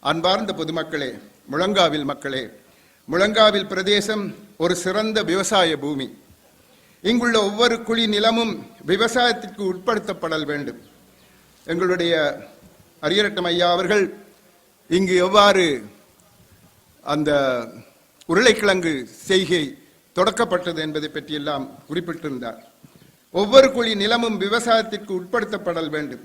அன்பார்ந்த பொதுமக்களே, முழங்காவில் மக்களே, முழங்காவில் பிரதேசம் ஒரு சிறந்த விவசாய பூமி. இங்குள்ள ஒவ்வொரு குழி நிலமும் விவசாயத்திற்கு உட்படுத்தப்படல் வேண்டும். எங்களுடைய அரியரட்டம் ஐயா அவர்கள் இங்கு எவ்வாறு அந்த உருளைக்கிழங்கு செய்கை தொடக்கப்பட்டது என்பதை பற்றியெல்லாம் குறிப்பிட்டிருந்தார். ஒவ்வொரு குழி நிலமும் விவசாயத்திற்கு உட்படுத்தப்படல் வேண்டும்.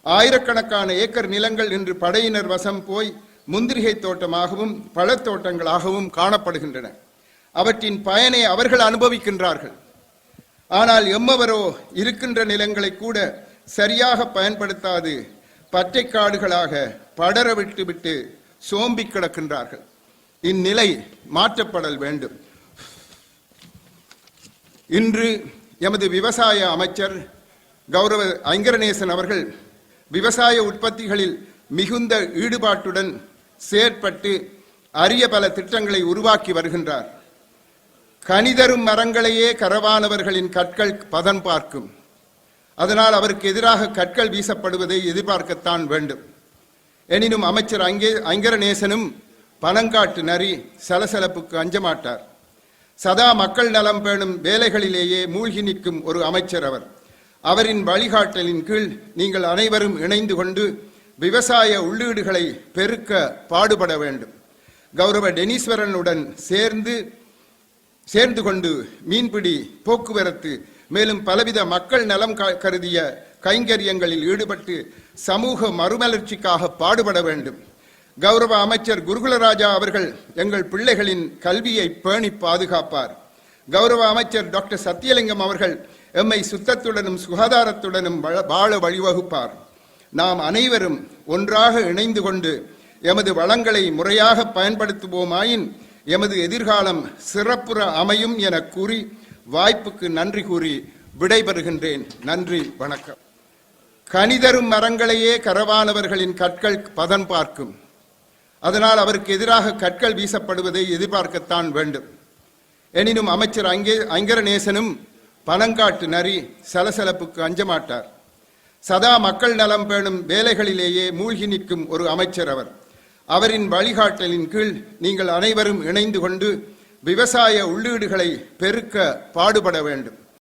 ஆயிரக்கணக்கான ஏக்கர் நிலங்கள் இன்று படையினர் வசம் போய் முந்திரிகை தோட்டமாகவும் பழத்தோட்டங்களாகவும் காணப்படுகின்றன. அவற்றின் பயனை அவர்கள் அனுபவிக்கின்றார்கள். ஆனால் எம்மவரோ இருக்கின்ற நிலங்களை கூட சரியாக பயன்படுத்தாது பற்றைக்காடுகளாக படர விட்டு சோம்பி கிடக்கின்றார்கள். இந்நிலை மாற்றப்படல் வேண்டும். இன்று எமது விவசாய அமைச்சர் கௌரவ ஐங்கரநேசன் அவர்கள் விவசாய உற்பத்திகளில் மிகுந்த ஈடுபாட்டுடன் செயற்பட்டு அரிய பல திட்டங்களை உருவாக்கி வருகின்றார். கனிதரும் மரங்களையே கரவானவர்களின் கற்கள் பதன் பார்க்கும். அதனால் அவருக்கு எதிராக கற்கள் வீசப்படுவதை எதிர்பார்க்கத்தான் வேண்டும். எனினும் அமைச்சர் ஐங்கரநேசனும் பனங்காட்டு நரி சலசலப்புக்கு அஞ்சமாட்டார். சதா மக்கள் நலம் பேணும் வேலைகளிலேயே மூழ்கி நிற்கும் ஒரு அமைச்சர் அவர். அவரின் வழிகாட்டலின் கீழ் நீங்கள் அனைவரும் இணைந்து கொண்டு விவசாய உள்ளீடுகளை பெருக்க பாடுபட வேண்டும். கௌரவ டெனீஸ்வரனுடன் சேர்ந்து கொண்டு மீன்பிடி, போக்குவரத்து, மேலும் பலவித மக்கள் நலம் கருதிய கைங்கரியங்களில் ஈடுபட்டு சமூக மறுமலர்ச்சிக்காக பாடுபட வேண்டும். கௌரவ அமைச்சர் குருகுலராஜா அவர்கள் எங்கள் பிள்ளைகளின் கல்வியை பேணி பாதுகாப்பார். கௌரவ அமைச்சர் டாக்டர் சத்தியலிங்கம் அவர்கள் எம்மை சுத்தத்துடனும் சுகாதாரத்துடனும் வாழ வழிவகுப்பார். நாம் அனைவரும் ஒன்றாக இணைந்து கொண்டு எமது வளங்களை முறையாக பயன்படுத்துவோமாயின் எமது எதிர்காலம் சிறப்புற அமையும் என கூறி வாய்ப்புக்கு நன்றி கூறி விடைபெறுகின்றேன். நன்றி, வணக்கம். கனிதரும் மரங்களையே கரவானவர்களின் கற்கள் பதன் பார்க்கும். அதனால் அவருக்கு எதிராக கற்கள் வீசப்படுவதை எதிர்பார்க்கத்தான் வேண்டும். எனினும் அமைச்சர் ஐங்கரநேசனும் பனங்காட்டு நரி சலசலப்புக்கு அஞ்சமாட்டார். சதா மக்கள் நலம் பேணும் வேலைகளிலேயே மூழ்கி நிற்கும் ஒரு அமைச்சர் அவர். அவரின் வழிகாட்டலின் கீழ் நீங்கள் அனைவரும் இணைந்து கொண்டு விவசாய உள்ளீடுகளை பெருக்க பாடுபட வேண்டும்.